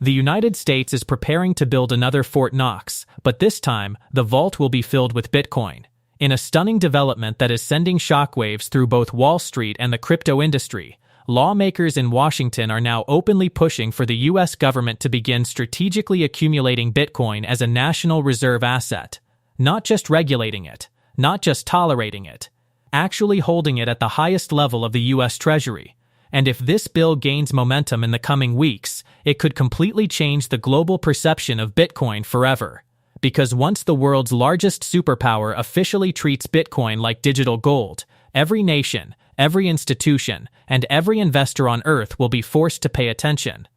The United States is preparing to build another Fort Knox, but this time, the vault will be filled with Bitcoin. In a stunning development that is sending shockwaves through both Wall Street and the crypto industry, lawmakers in Washington are now openly pushing for the U.S. government to begin strategically accumulating Bitcoin as a national reserve asset. Not just regulating it, not just tolerating it, actually holding it at the highest level of the U.S. Treasury. And if this bill gains momentum in the coming weeks, it could completely change the global perception of Bitcoin forever. Because once the world's largest superpower officially treats Bitcoin like digital gold, every nation, every institution, and every investor on Earth will be forced to pay attention.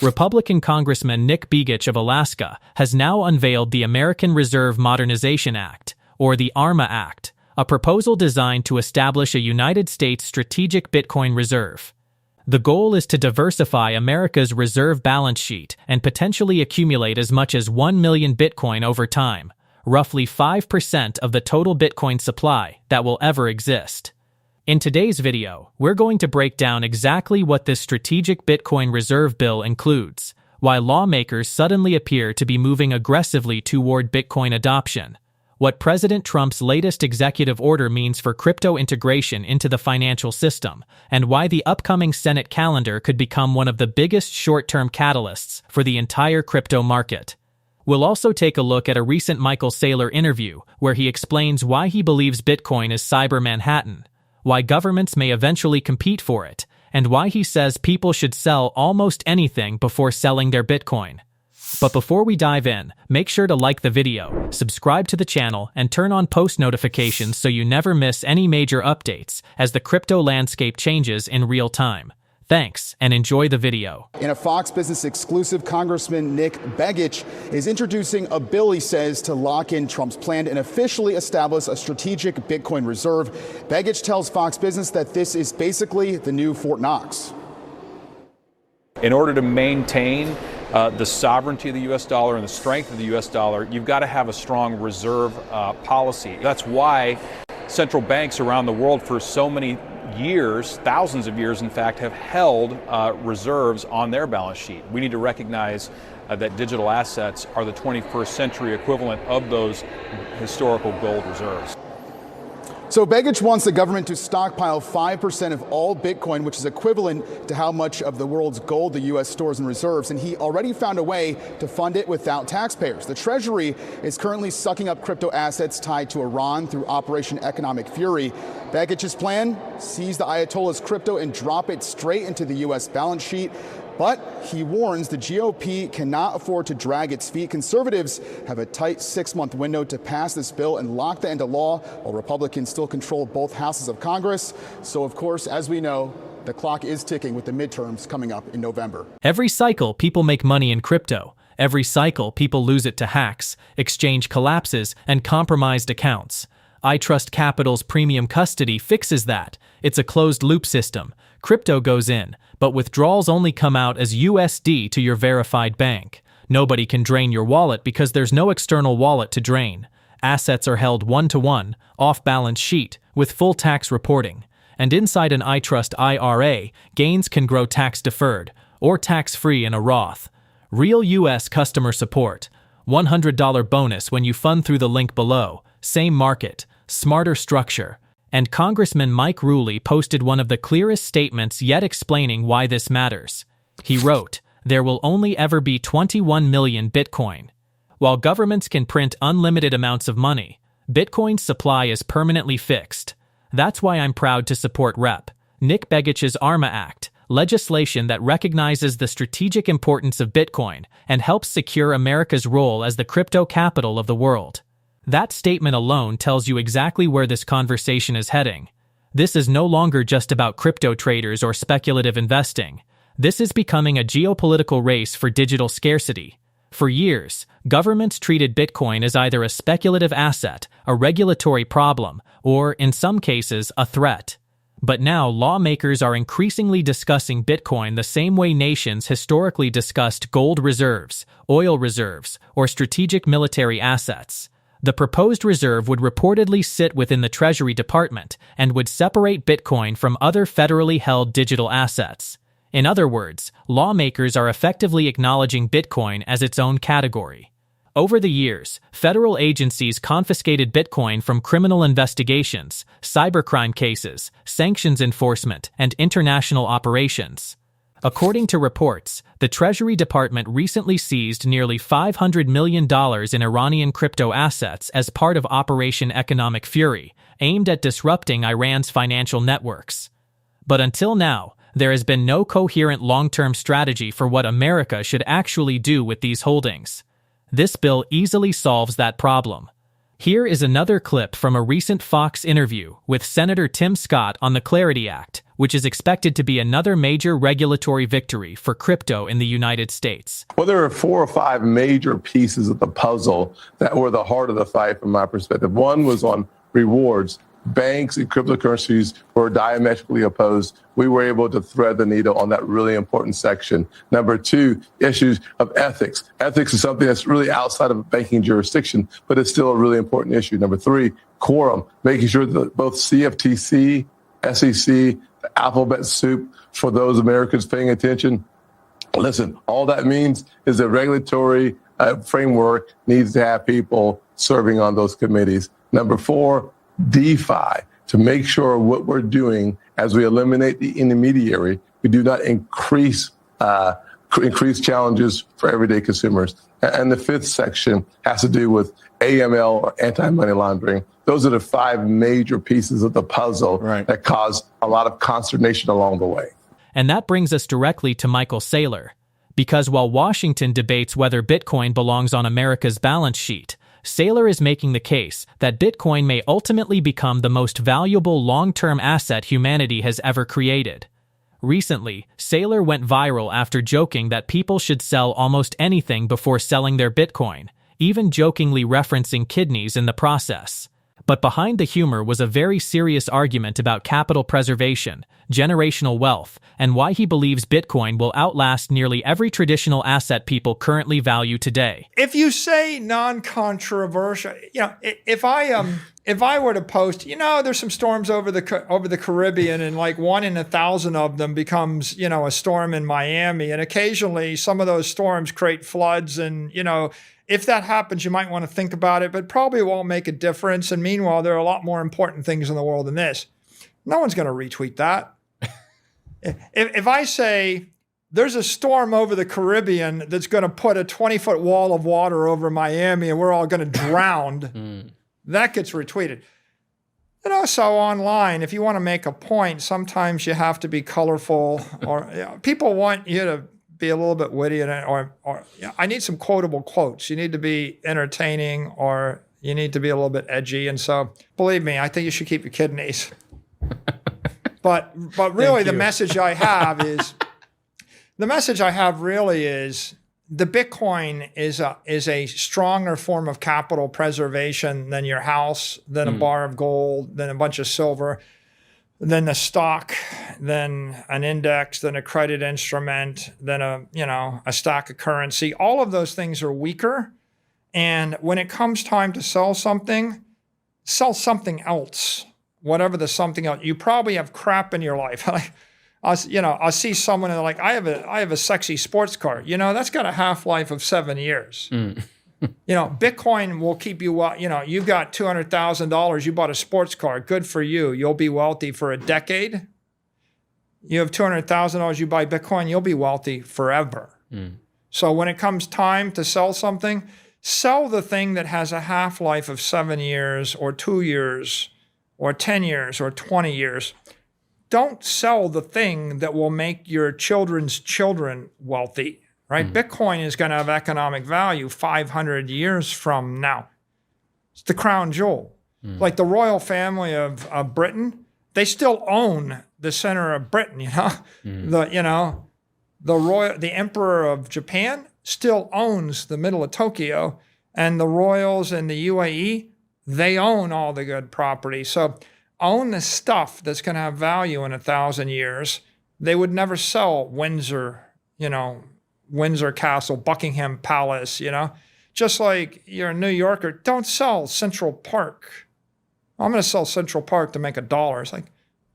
Republican Congressman Nick Begich of Alaska has now unveiled the American Reserve Modernization Act, or the ARMA Act, a proposal designed to establish a United States strategic Bitcoin reserve. The goal is to diversify America's reserve balance sheet and potentially accumulate as much as 1 million Bitcoin over time, roughly 5% of the total Bitcoin supply that will ever exist. In today's video, we're going to break down exactly what this strategic Bitcoin reserve bill includes, why lawmakers suddenly appear to be moving aggressively toward Bitcoin adoption, what President Trump's latest executive order means for crypto integration into the financial system, and why the upcoming Senate calendar could become one of the biggest short-term catalysts for the entire crypto market. We'll also take a look at a recent Saylor interview where he explains why he believes Bitcoin is Cyber Manhattan, why governments may eventually compete for it, and why he says people should sell almost anything before selling their Bitcoin. But before we dive in, make sure to like the video, subscribe to the channel, and turn on post notifications so you never miss any major updates as the crypto landscape changes in real time. Thanks, and enjoy the video. In a Fox Business exclusive, Congressman Nick Begich is introducing a bill, he says, to lock in Trump's plan and officially establish a strategic Bitcoin reserve. Begich tells Fox Business that this is basically the new Fort Knox. In order to maintain the sovereignty of the U.S. dollar and the strength of the U.S. dollar, you've got to have a strong reserve policy. That's why central banks around the world for so many years, thousands of years in fact, have held reserves on their balance sheet. We need to recognize that digital assets are the 21st century equivalent of those historical gold reserves. So Begich wants the government to stockpile 5% of all Bitcoin, which is equivalent to how much of the world's gold the U.S. stores and reserves, and he already found a way to fund it without taxpayers. The Treasury is currently sucking up crypto assets tied to Iran through Operation Economic Fury. Begich's plan: seize the Ayatollah's crypto and drop it straight into the U.S. balance sheet. But he warns the GOP cannot afford to drag its feet. Conservatives have a tight 6-month window to pass this bill and lock the into law, while Republicans still control both houses of Congress. So, of course, as we know, the clock is ticking with the midterms coming up in November. Every cycle, people make money in crypto. Every cycle, people lose it to hacks, exchange collapses, and compromised accounts. iTrustCapital's premium custody fixes that. It's a closed-loop system. Crypto goes in, but withdrawals only come out as USD to your verified bank. Nobody can drain your wallet because there's no external wallet to drain. Assets are held one-to-one, off-balance sheet, with full tax reporting. And inside an iTrust IRA, gains can grow tax-deferred, or tax-free in a Roth. Real U.S. customer support. $100 bonus when you fund through the link below. Same market, smarter structure. And Congressman Mike Ruley posted one of the clearest statements yet explaining why this matters. He wrote, "There will only ever be 21 million Bitcoin. While governments can print unlimited amounts of money, Bitcoin's supply is permanently fixed. That's why I'm proud to support Rep. Nick Begich's ARMA Act, legislation that recognizes the strategic importance of Bitcoin and helps secure America's role as the crypto capital of the world." That statement alone tells you exactly where this conversation is heading. This is no longer just about crypto traders or speculative investing. This is becoming a geopolitical race for digital scarcity. For years, governments treated Bitcoin as either a speculative asset, a regulatory problem, or, in some cases, a threat. But now lawmakers are increasingly discussing Bitcoin the same way nations historically discussed gold reserves, oil reserves, or strategic military assets. The proposed reserve would reportedly sit within the Treasury Department and would separate Bitcoin from other federally held digital assets. In other words, lawmakers are effectively acknowledging Bitcoin as its own category. Over the years, federal agencies confiscated Bitcoin from criminal investigations, cybercrime cases, sanctions enforcement, and international operations. According to reports, the Treasury Department recently seized nearly $500 million in Iranian crypto assets as part of Operation Economic Fury, aimed at disrupting Iran's financial networks. But until now, there has been no coherent long-term strategy for what America should actually do with these holdings. This bill easily solves that problem. Here is another clip from a recent Fox interview with Senator Tim Scott on the Clarity Act, which is expected to be another major regulatory victory for crypto in the United States. Well, there are 4 or 5 major pieces of the puzzle that were the heart of the fight from my perspective. One was on rewards. Banks and cryptocurrencies were diametrically opposed. We were able to thread the needle on that really important section. Number 2, issues of ethics. Ethics is something that's really outside of banking jurisdiction, but it's still a really important issue. Number 3, quorum, making sure that both CFTC, SEC, the alphabet soup for those Americans paying attention. Listen, all that means is the regulatory framework needs to have people serving on those committees. Number 4, DeFi, to make sure what we're doing as we eliminate the intermediary, we do not increase challenges for everyday consumers. And the 5th section has to do with AML, or anti-money laundering. Those are the 5 major pieces of the puzzle that cause a lot of consternation along the way. And that brings us directly to Michael Saylor. Because while Washington debates whether Bitcoin belongs on America's balance sheet, Saylor is making the case that Bitcoin may ultimately become the most valuable long-term asset humanity has ever created. Recently, Saylor went viral after joking that people should sell almost anything before selling their Bitcoin, even jokingly referencing kidneys in the process. But behind the humor was a very serious argument about capital preservation, generational wealth, and why he believes Bitcoin will outlast nearly every traditional asset people currently value today. If you say non-controversial, if I were to post, there's some storms over the Caribbean, and like 1 in 1,000 of them becomes, a storm in Miami, and occasionally some of those storms create floods, and if that happens, you might want to think about it, but probably won't make a difference. And meanwhile, there are a lot more important things in the world than this. No one's going to retweet that. If I say there's a storm over the Caribbean that's going to put a 20-foot wall of water over Miami and we're all going to drown, that gets retweeted. So online, if you want to make a point, sometimes you have to be colorful, or people want you to be a little bit witty, or I need some quotable quotes. You need to be entertaining, or you need to be a little bit edgy. And so, believe me, I think you should keep your kidneys. But really, the message I have is the Bitcoin is a stronger form of capital preservation than your house, than a bar of gold, than a bunch of silver, than a stock, than an index, than a credit instrument, than a stack of currency. All of those things are weaker. And when it comes time to sell something else, whatever the something else. You probably have crap in your life. I'll see someone and they're like, I have a sexy sports car. That's got a half-life of 7 years. Bitcoin will keep you well. You've got $200,000. You bought a sports car. Good for you. You'll be wealthy for a decade. You have $200,000. You buy Bitcoin. You'll be wealthy forever. So when it comes time to sell something, sell the thing that has a half-life of 7 years or 2 years or 10 years or 20 years. Don't sell the thing that will make your children's children wealthy. Right? Bitcoin is going to have economic value 500 years from now. It's the crown jewel. Like the royal family of Britain, they still own the center of Britain, The emperor of Japan still owns the middle of Tokyo, and the royals in the UAE, they own all the good property. So own the stuff that's going to have value in 1,000 years. They would never sell Windsor, Windsor Castle, Buckingham Palace, just like you're a New Yorker, don't sell Central Park. I'm going to sell Central Park to make $1. It's like,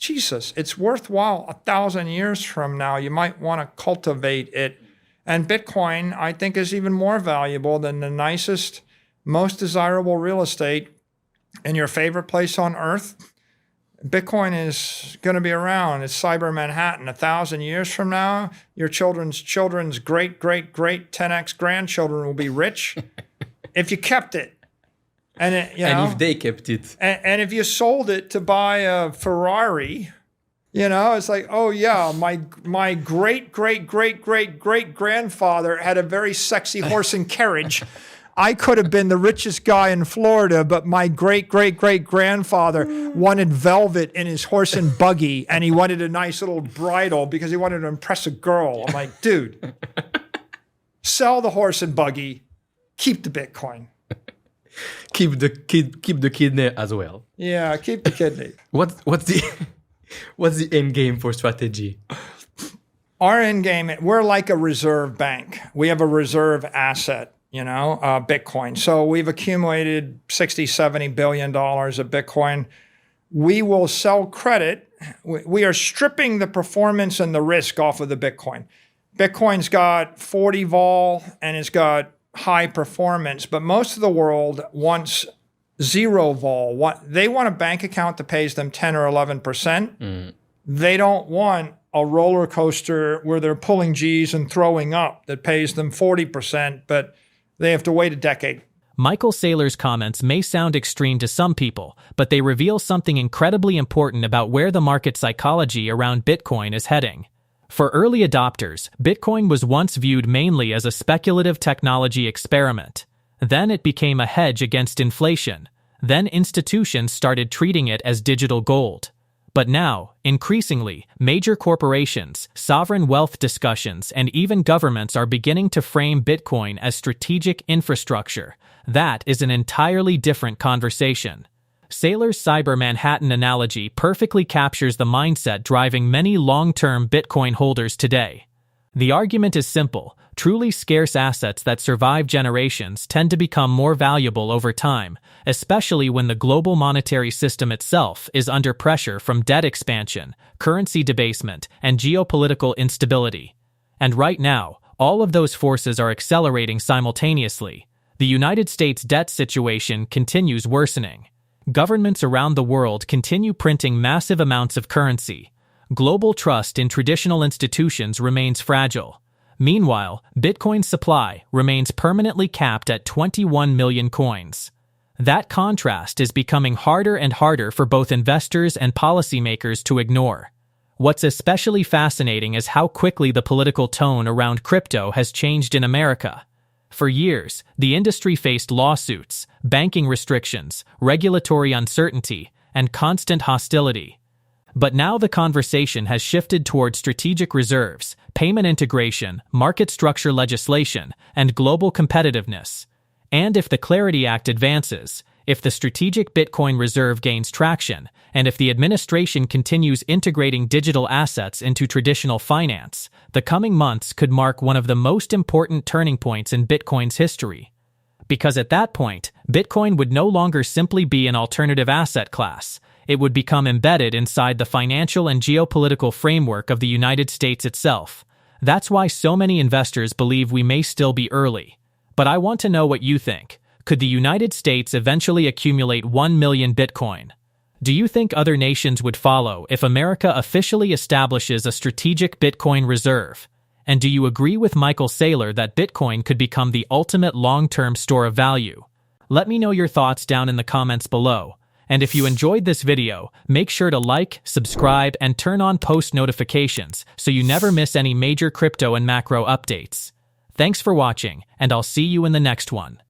Jesus, it's worthwhile 1,000 years from now. You might want to cultivate it. And Bitcoin, I think, is even more valuable than the nicest, most desirable real estate in your favorite place on earth. Bitcoin is going to be around. It's Cyber Manhattan. 1,000 years from now, your children's great 10x grandchildren will be rich if you kept it. And if they kept it. And if you sold it to buy a Ferrari, it's like, oh yeah, my great grandfather had a very sexy horse and carriage. I could have been the richest guy in Florida, but my great grandfather wanted velvet in his horse and buggy, and he wanted a nice little bridle because he wanted to impress a girl. I'm like, dude, sell the horse and buggy, keep the Bitcoin. Keep the kidney as well. Yeah, keep the kidney. What's the end game for strategy? Our end game, we're like a reserve bank. We have a reserve asset, Bitcoin. So we've accumulated $60-70 billion of Bitcoin. We will sell credit. We are stripping the performance and the risk off of the Bitcoin. Bitcoin's got 40 vol and it's got high performance, but most of the world wants zero vol. They want a bank account that pays them 10 or 11%. They don't want a roller coaster where they're pulling G's and throwing up that pays them 40%, but they have to wait a decade. Michael Saylor's comments may sound extreme to some people, but they reveal something incredibly important about where the market psychology around Bitcoin is heading. For early adopters, Bitcoin was once viewed mainly as a speculative technology experiment. Then it became a hedge against inflation. Then institutions started treating it as digital gold. But now, increasingly, major corporations, sovereign wealth discussions, and even governments are beginning to frame Bitcoin as strategic infrastructure. That is an entirely different conversation. Saylor's Cyber Manhattan analogy perfectly captures the mindset driving many long-term Bitcoin holders today. The argument is simple. Truly scarce assets that survive generations tend to become more valuable over time, especially when the global monetary system itself is under pressure from debt expansion, currency debasement, and geopolitical instability. And right now, all of those forces are accelerating simultaneously. The United States debt situation continues worsening. Governments around the world continue printing massive amounts of currency. Global trust in traditional institutions remains fragile. Meanwhile, Bitcoin's supply remains permanently capped at 21 million coins. That contrast is becoming harder and harder for both investors and policymakers to ignore. What's especially fascinating is how quickly the political tone around crypto has changed in America. For years, the industry faced lawsuits, banking restrictions, regulatory uncertainty, and constant hostility. But now the conversation has shifted toward strategic reserves, payment integration, market structure legislation, and global competitiveness. And if the Clarity Act advances, if the strategic Bitcoin reserve gains traction, and if the administration continues integrating digital assets into traditional finance, the coming months could mark one of the most important turning points in Bitcoin's history. Because at that point, Bitcoin would no longer simply be an alternative asset class. It would become embedded inside the financial and geopolitical framework of the United States itself. That's why so many investors believe we may still be early. But I want to know what you think. Could the United States eventually accumulate 1 million Bitcoin? Do you think other nations would follow if America officially establishes a strategic Bitcoin reserve? And do you agree with Michael Saylor that Bitcoin could become the ultimate long-term store of value? Let me know your thoughts down in the comments below. And if you enjoyed this video, make sure to like, subscribe, and turn on post notifications so you never miss any major crypto and macro updates. Thanks for watching, and I'll see you in the next one.